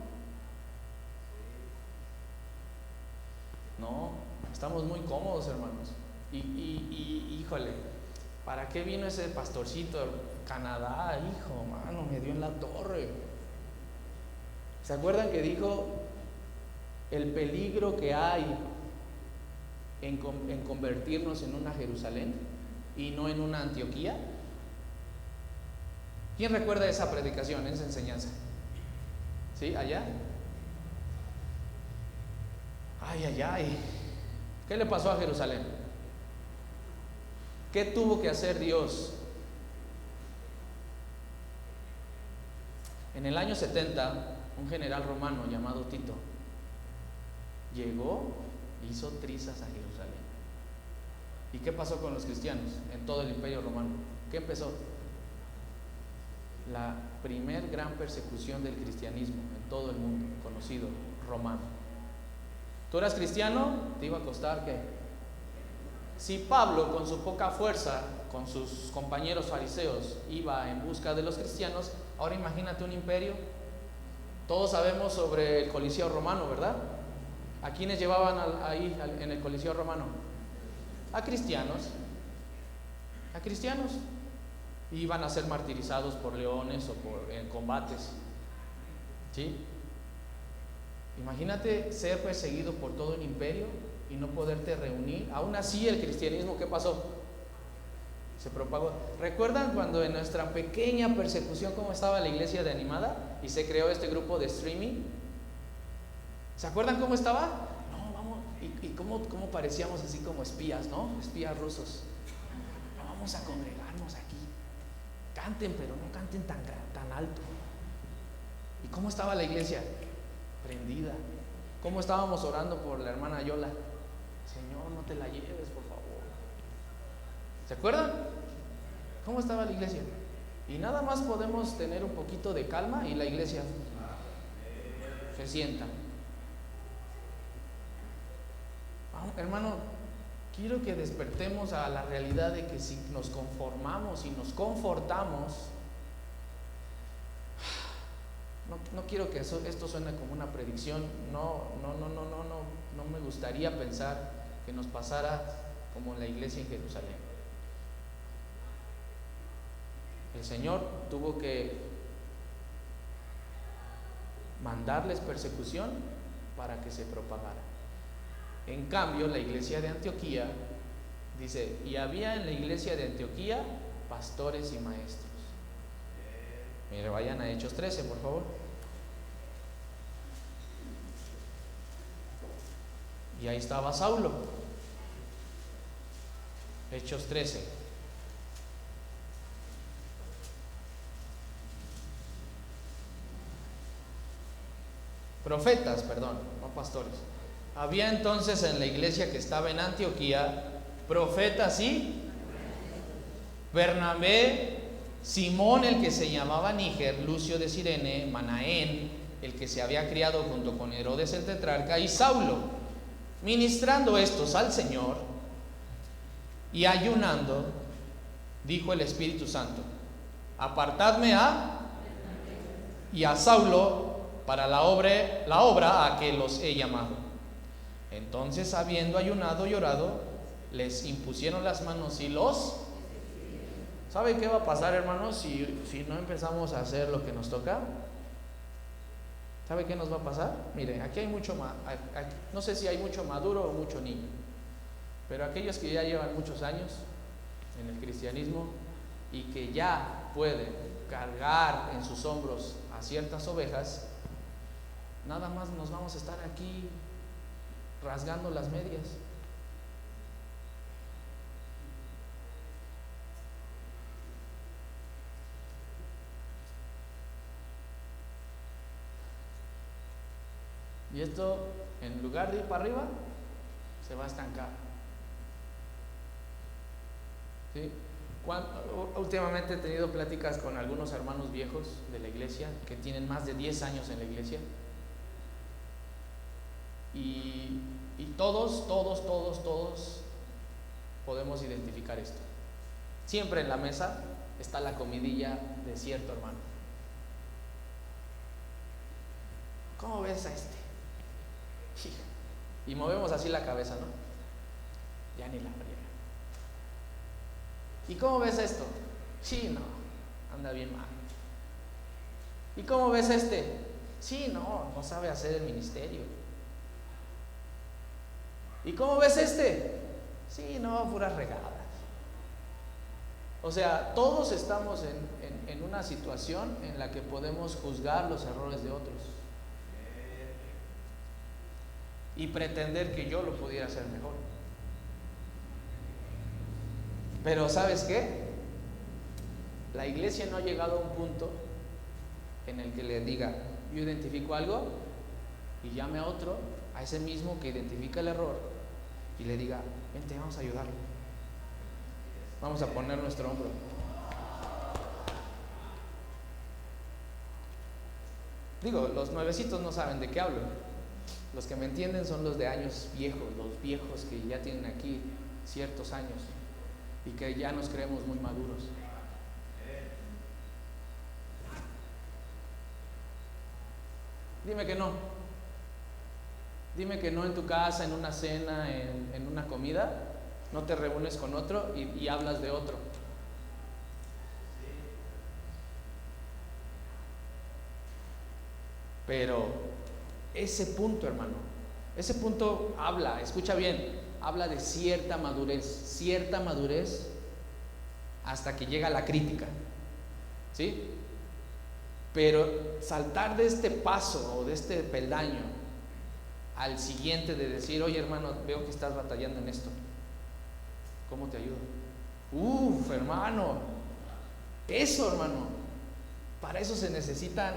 No, estamos muy cómodos, hermanos. Y híjole, ¿para qué vino ese pastorcito de Canadá? Hijo, mano, me dio en la torre. ¿Se acuerdan que dijo el peligro que hay en convertirnos en una Jerusalén? y no en una Antioquía? ¿Quién recuerda esa predicación, esa enseñanza? ¿Sí? ¿Allá? Ay, ay, ay. ¿Qué le pasó a Jerusalén? ¿Qué tuvo que hacer Dios? En el año 70, un general romano llamado Tito llegó e hizo trizas a Jerusalén. ¿Y qué pasó con los cristianos en todo el imperio romano? ¿Qué empezó? La primer gran persecución del cristianismo en todo el mundo conocido, romano. ¿Tú eras cristiano? Te iba a costar ¿qué? Si Pablo, con su poca fuerza, con sus compañeros fariseos, iba en busca de los cristianos, ahora imagínate un imperio. Todos sabemos sobre el Coliseo romano, ¿verdad? ¿A quiénes llevaban ahí en el Coliseo romano? A cristianos. A cristianos. Iban a ser martirizados por leones o en combates. ¿Sí? Imagínate ser perseguido por todo un imperio y no poderte reunir. Aún así, el cristianismo, ¿qué pasó? Se propagó. ¿Recuerdan cuando en nuestra pequeña persecución cómo estaba la iglesia de animada y se creó este grupo de streaming? ¿Se acuerdan cómo estaba? No, vamos, y cómo parecíamos así como espías, ¿no? Espías rusos. No, vamos a congregarnos aquí. Canten, pero no canten tan alto. ¿Y cómo estaba la iglesia? Prendida. ¿Cómo estábamos orando por la hermana Yola? Señor, no te la lleves, por favor. ¿Se acuerdan? ¿Cómo estaba la iglesia? Y nada más podemos tener un poquito de calma y la iglesia se sienta. Hermano, quiero que despertemos a la realidad de que si nos conformamos y nos confortamos, no quiero que esto suene como una predicción. No me gustaría pensar que nos pasara como la iglesia en Jerusalén. El Señor tuvo que mandarles persecución para que se propagara. En cambio, la iglesia de Antioquía dice, y había en la iglesia de Antioquía pastores y maestros. Mire, vayan a Hechos 13, por favor. Y ahí estaba Saulo. Hechos 13. Profetas, perdón, no pastores. Había entonces en la iglesia que estaba en Antioquía profetas y Bernabé, Simón el que se llamaba Níger, Lucio de Cirene, Manaén el que se había criado junto con Herodes el tetrarca, y Saulo, ministrando estos al Señor y ayunando, dijo el Espíritu Santo: apartadme y a Saulo para la obra a que los he llamado. Entonces, habiendo ayunado y orado, les impusieron las manos y los... ¿Sabe qué va a pasar, hermanos, si no empezamos a hacer lo que nos toca? ¿Sabe qué nos va a pasar? Miren, aquí hay mucho no sé si hay mucho maduro o mucho niño, pero aquellos que ya llevan muchos años en el cristianismo y que ya pueden cargar en sus hombros a ciertas ovejas, nada más nos vamos a estar aquí rasgando las medias. Y esto, en lugar de ir para arriba, se va a estancar. ¿Sí? Últimamente he tenido pláticas con algunos hermanos viejos de la iglesia que tienen más de 10 años en la iglesia. Y todos podemos identificar esto. Siempre en la mesa está la comidilla de cierto hermano. ¿Cómo ves a este? Y movemos así la cabeza, ¿no? Ya ni la friega. ¿Y cómo ves esto? Sí, no, anda bien mal. ¿Y cómo ves este? Sí, no sabe hacer el ministerio. ¿Y cómo ves este? Sí, no, puras regadas. O sea, todos estamos en una situación en la que podemos juzgar los errores de otros y pretender que yo lo pudiera hacer mejor. Pero ¿sabes qué? La iglesia no ha llegado a un punto en el que le diga, yo identifico algo y llame a otro, a ese mismo que identifica el error, y le diga, vente, vamos a ayudarlo, vamos a poner nuestro hombro. Digo, los nuevecitos no saben de qué hablo. Los que me entienden son los de años viejos, los viejos que ya tienen aquí ciertos años y que ya nos creemos muy maduros. Dime que no. Dime que no en tu casa, en una cena, en una comida, no te reúnes con otro y hablas de otro. Pero ese punto, hermano, ese punto habla, escucha bien, habla de cierta madurez hasta que llega la crítica, ¿sí? Pero saltar de este paso o de este peldaño al siguiente de decir, oye hermano, veo que estás batallando en esto, ¿cómo te ayudo? Hermano, eso, hermano, para eso se necesitan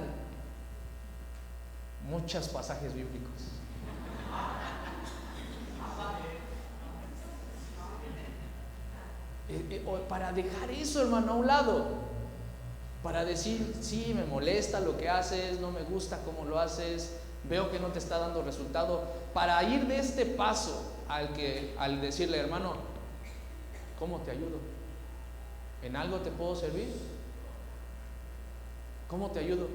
muchos pasajes bíblicos. Para dejar eso, hermano, a un lado, para decir, sí, me molesta lo que haces, no me gusta cómo lo haces, veo que no te está dando resultado, para ir de este paso al decirle, hermano, ¿cómo te ayudo? ¿En algo te puedo servir? ¿Cómo te ayudo?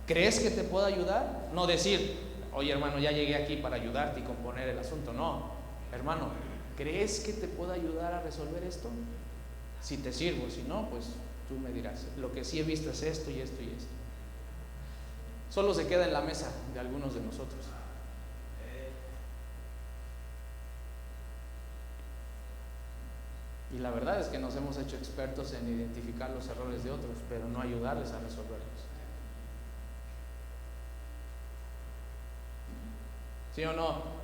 ¿Crees que te puedo ayudar? No decir, oye hermano, ya llegué aquí para ayudarte y componer el asunto. No, hermano, ¿crees que te puedo ayudar a resolver esto? Si te sirvo, si no, pues tú me dirás. Lo que sí he visto es esto y esto y esto. Solo se queda en la mesa de algunos de nosotros. Y la verdad es que nos hemos hecho expertos en identificar los errores de otros, pero no ayudarles a resolverlos. ¿Sí o no?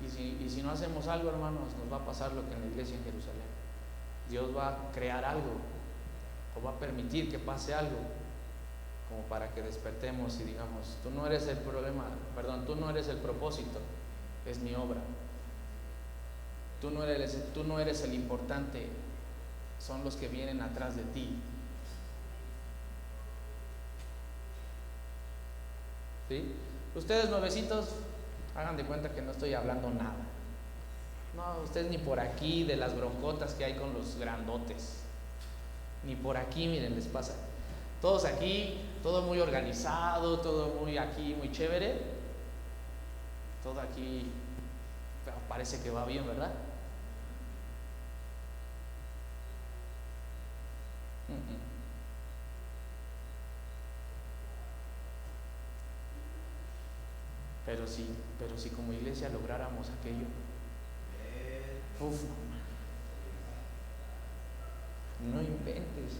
Y si no hacemos algo, hermanos, nos va a pasar lo que en la iglesia en Jerusalén. Dios va a crear algo, o va a permitir que pase algo, como para que despertemos y digamos, tú no eres el problema, tú no eres el propósito, es mi obra. Tú no eres el importante, son los que vienen atrás de ti. ¿Sí? Ustedes nuevecitos, hagan de cuenta que no estoy hablando nada. No, ustedes ni por aquí de las broncotas que hay con los grandotes, ni por aquí, miren, les pasa. Todos aquí, todo muy organizado, todo muy aquí, muy chévere. Todo aquí parece que va bien, ¿verdad? Pero si como iglesia lográramos aquello, no inventes,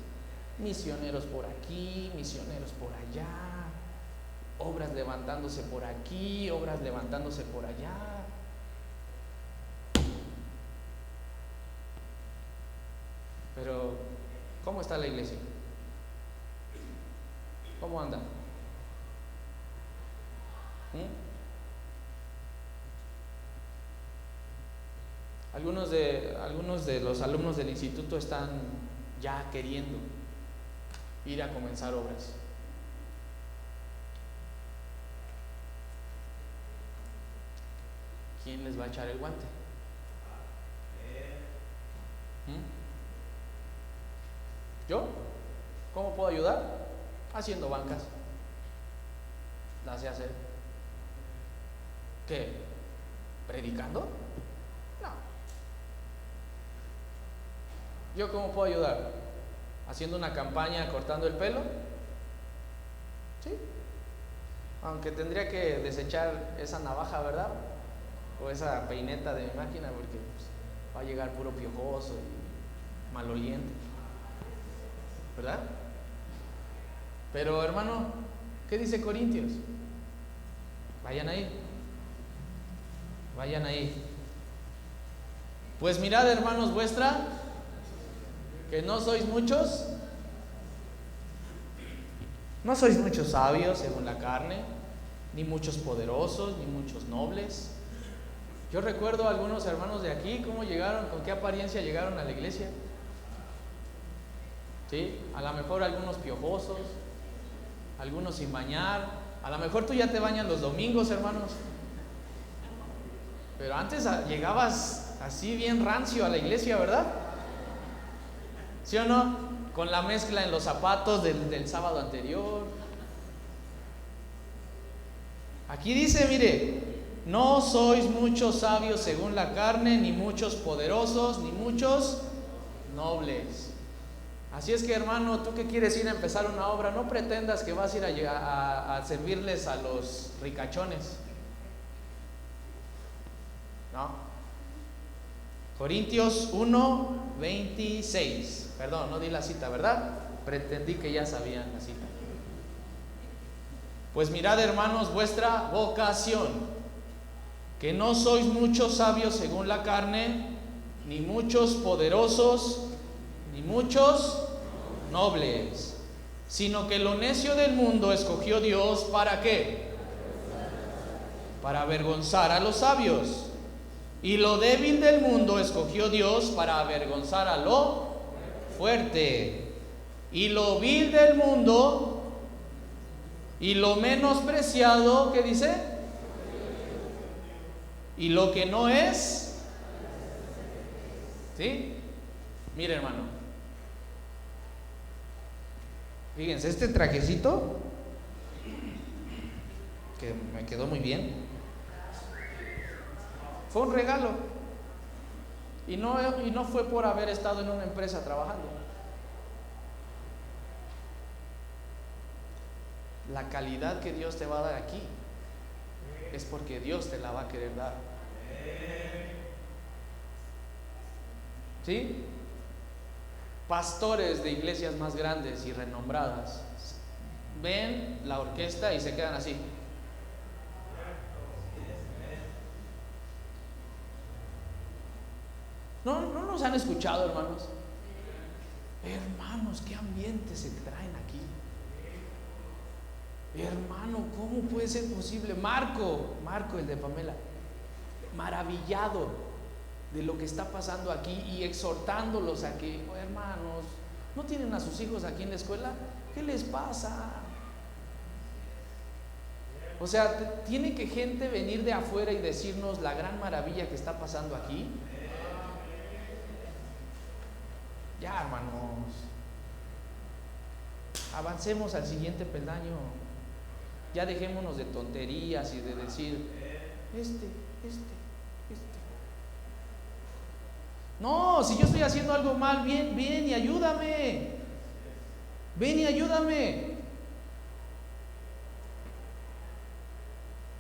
misioneros por aquí, misioneros por allá, obras levantándose por aquí, obras levantándose por allá. Pero, ¿cómo está la iglesia? ¿Cómo anda? Algunos de los alumnos del instituto están ya queriendo ir a comenzar obras. ¿Quién les va a echar el guante? ¿Yo? ¿Cómo puedo ayudar? Haciendo bancas. Las sé hacer. ¿Qué? ¿Predicando? No. ¿Yo cómo puedo ayudar? ¿Haciendo una campaña cortando el pelo? Sí. Aunque tendría que desechar esa navaja, ¿verdad? o esa peineta de mi máquina, porque pues, va a llegar puro piojoso y maloliente, ¿verdad? Pero hermano, ¿qué dice Corintios? Vayan ahí. Vayan ahí. Pues mirad, hermanos vuestra, que no sois muchos sabios según la carne, ni muchos poderosos, ni muchos nobles. Yo recuerdo a algunos hermanos de aquí, cómo llegaron, con qué apariencia llegaron a la iglesia. ¿Sí? A lo mejor algunos piojosos, algunos sin bañar. A lo mejor tú ya te bañas los domingos, hermanos. Pero antes llegabas así bien rancio a la iglesia, ¿verdad? ¿Sí o no? Con la mezcla en los zapatos del sábado anterior. Aquí dice, mire, no sois muchos sabios según la carne, ni muchos poderosos, ni muchos nobles. Así es que, hermano, tú que quieres ir a empezar una obra, no pretendas que vas a ir a servirles a los ricachones. ¿No? Corintios 1:26. Perdón, no di la cita, ¿verdad? Pretendí que ya sabían la cita. Pues mirad, hermanos, vuestra vocación, que no sois muchos sabios según la carne, ni muchos poderosos, ni muchos nobles, sino que lo necio del mundo escogió Dios, ¿para qué? Para avergonzar a los sabios. Y lo débil del mundo escogió Dios para avergonzar a lo fuerte. Y lo vil del mundo y lo menospreciado, ¿qué dice? Y lo que no es. ¿Sí? Mire, hermano. Fíjense, este trajecito que me quedó muy bien. Fue un regalo. Y no fue por haber estado en una empresa trabajando. La calidad que Dios te va a dar aquí es porque Dios te la va a querer dar. ¿Sí? Pastores de iglesias más grandes y renombradas ven la orquesta y se quedan así. ¿No nos han escuchado, hermanos? Hermanos, qué ambiente se traen aquí. Hermano, ¿cómo puede ser posible? Marco, el de Pamela, maravillado de lo que está pasando aquí y exhortándolos a que, hermanos, ¿no tienen a sus hijos aquí en la escuela? ¿Qué les pasa? O sea, tiene que gente venir de afuera y decirnos la gran maravilla que está pasando aquí. Ya, hermanos, avancemos al siguiente peldaño. Ya dejémonos de tonterías y de decir este. No, si yo estoy haciendo algo mal, ven y ayúdame. Ven y ayúdame.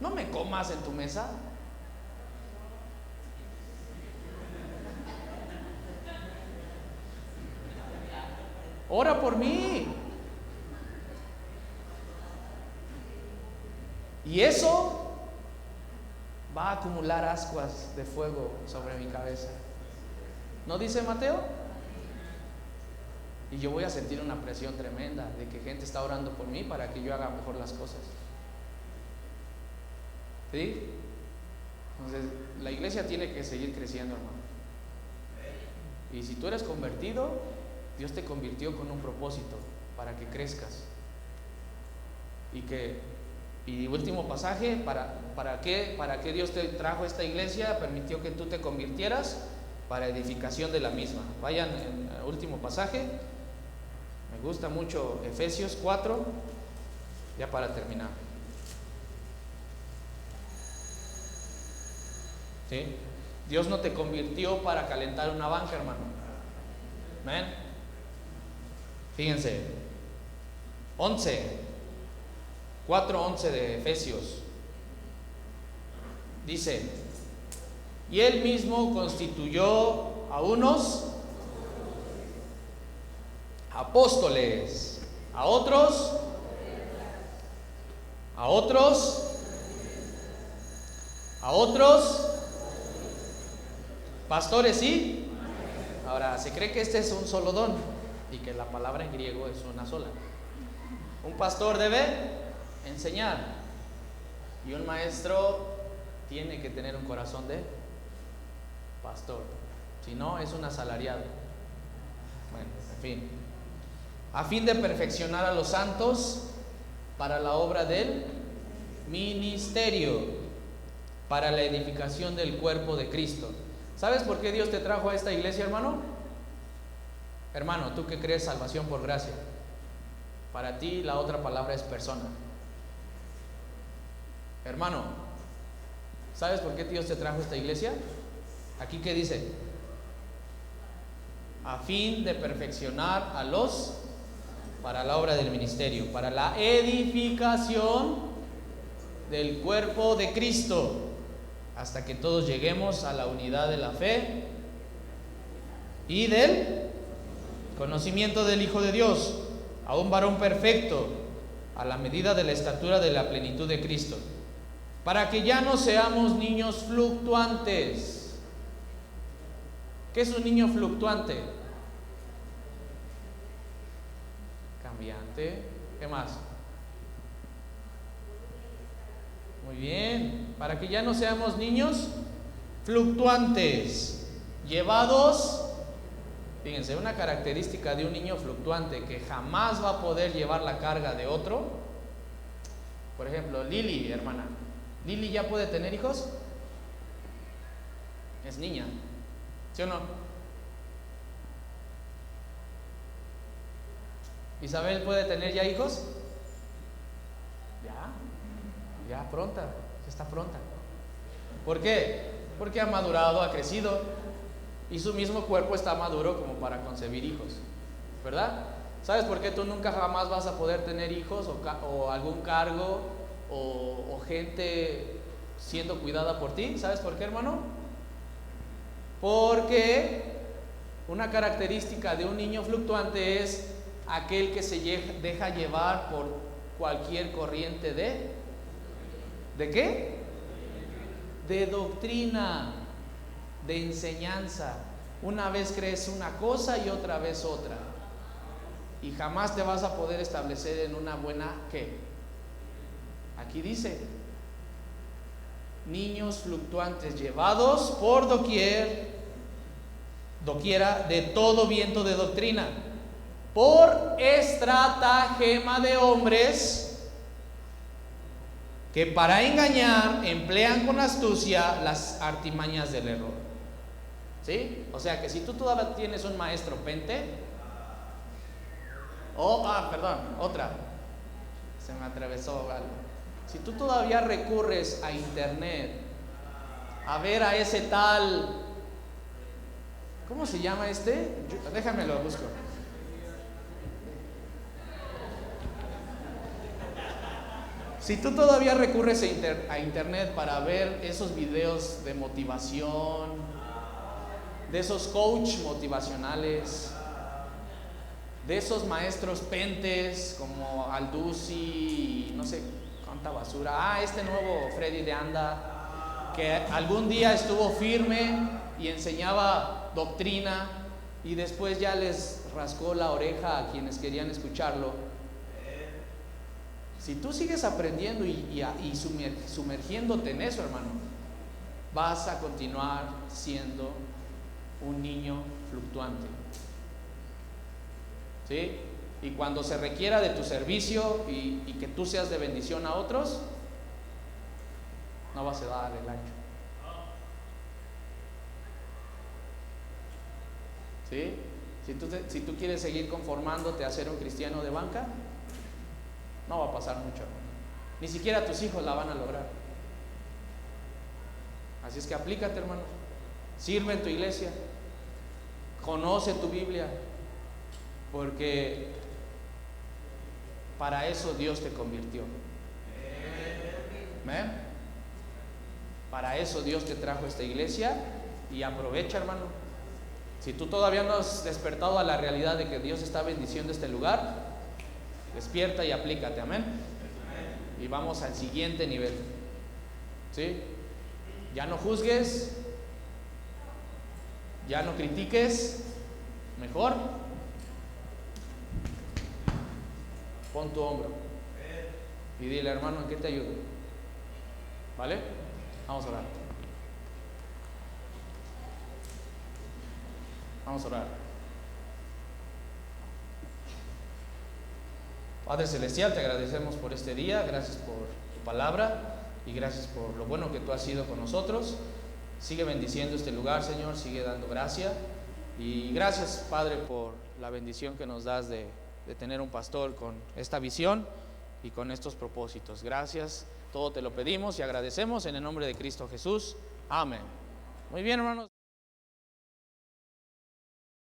No me comas en tu mesa. Ora por mí. Y eso va a acumular ascuas de fuego sobre mi cabeza. ¿No dice Mateo? Y yo voy a sentir una presión tremenda de que gente está orando por mí para que yo haga mejor las cosas. ¿Sí? Entonces, la iglesia tiene que seguir creciendo, hermano. Y si tú eres convertido, Dios te convirtió con un propósito, para que crezcas. Y último pasaje, ¿para qué Dios te trajo a esta iglesia? Permitió que tú te convirtieras para edificación de la misma. Vayan al último pasaje. Me gusta mucho Efesios 4, ya para terminar. ¿Sí? Dios no te convirtió para calentar una banca, hermano. ¿Ven? Fíjense, 4:11 de Efesios dice: y él mismo constituyó a unos apóstoles, a otros pastores, ¿sí? Ahora, se cree que este es un solo don y que la palabra en griego es una sola. Un pastor debe enseñar y un maestro tiene que tener un corazón de pastor, si no es un asalariado. Bueno, en fin, a fin de perfeccionar a los santos para la obra del ministerio, para la edificación del cuerpo de Cristo. ¿Sabes por qué Dios te trajo a esta iglesia, hermano? Hermano, tú que crees salvación por gracia, para ti la otra palabra es persona. Hermano, ¿sabes por qué Dios te trajo a esta iglesia? Aquí ¿qué dice? A fin de perfeccionar a los para la obra del ministerio, para la edificación del cuerpo de Cristo, hasta que todos lleguemos a la unidad de la fe y del conocimiento del Hijo de Dios, a un varón perfecto, a la medida de la estatura de la plenitud de Cristo, para que ya no seamos niños fluctuantes. ¿Qué es un niño fluctuante? Cambiante. ¿Qué más? Muy bien. Para que ya no seamos niños fluctuantes, llevados. Fíjense, una característica de un niño fluctuante que jamás va a poder llevar la carga de otro. Por ejemplo, Lili, hermana. ¿Lili ya puede tener hijos? Es niña, ¿sí o no? ¿Isabel puede tener ya hijos? Ya pronta, ya está pronta. ¿Por qué? Porque ha madurado, ha crecido y su mismo cuerpo está maduro como para concebir hijos, ¿verdad? ¿Sabes por qué tú nunca jamás vas a poder tener hijos o algún cargo o gente siendo cuidada por ti? ¿Sabes por qué, hermano? Porque una característica de un niño fluctuante es aquel que se deja llevar por cualquier corriente ¿de qué? De doctrina, de enseñanza. Una vez crees una cosa y otra vez otra, y jamás te vas a poder establecer en una buena ¿qué? Aquí dice, niños fluctuantes llevados por doquiera de todo viento de doctrina, por estratagema de hombres que para engañar emplean con astucia las artimañas del error. ¿Sí? O sea que si tú todavía tienes un maestro pente, otra, se me atravesó algo. Si tú todavía recurres a internet a ver a ese tal, ¿cómo se llama este? Déjame lo busco. Si tú todavía recurres a internet para ver esos videos de motivación, de esos coach motivacionales, de esos maestros pentes como Aldusi y no sé cuánta basura, este nuevo Freddy de Anda, que algún día estuvo firme y enseñaba doctrina y después ya les rascó la oreja a quienes querían escucharlo. Si tú sigues aprendiendo y sumergiéndote en eso, hermano, vas a continuar siendo un niño fluctuante. ¿Sí? Y cuando se requiera de tu servicio y que tú seas de bendición a otros, no vas a dar el ancho. ¿Sí? Si tú quieres seguir conformándote a ser un cristiano de banca, no va a pasar mucho, ni siquiera tus hijos la van a lograr. Así es que aplícate, hermano, sirve en tu iglesia, conoce tu Biblia, porque para eso Dios te convirtió. ¿Amén? Para eso Dios te trajo a esta iglesia y aprovecha, hermano. Si tú todavía no has despertado a la realidad de que Dios está bendiciendo este lugar, despierta y aplícate, amén. Y vamos al siguiente nivel, ¿sí? Ya no juzgues, ya no critiques, mejor pon tu hombro y dile, hermano, ¿en qué te ayudo? ¿Vale? Vamos a orar. Vamos a orar. Padre Celestial, te agradecemos por este día, gracias por tu palabra y gracias por lo bueno que tú has sido con nosotros. Sigue bendiciendo este lugar, Señor, sigue dando gracia. Y gracias, Padre, por la bendición que nos das de tener un pastor con esta visión y con estos propósitos. Gracias, todo te lo pedimos y agradecemos en el nombre de Cristo Jesús. Amén. Muy bien, hermanos.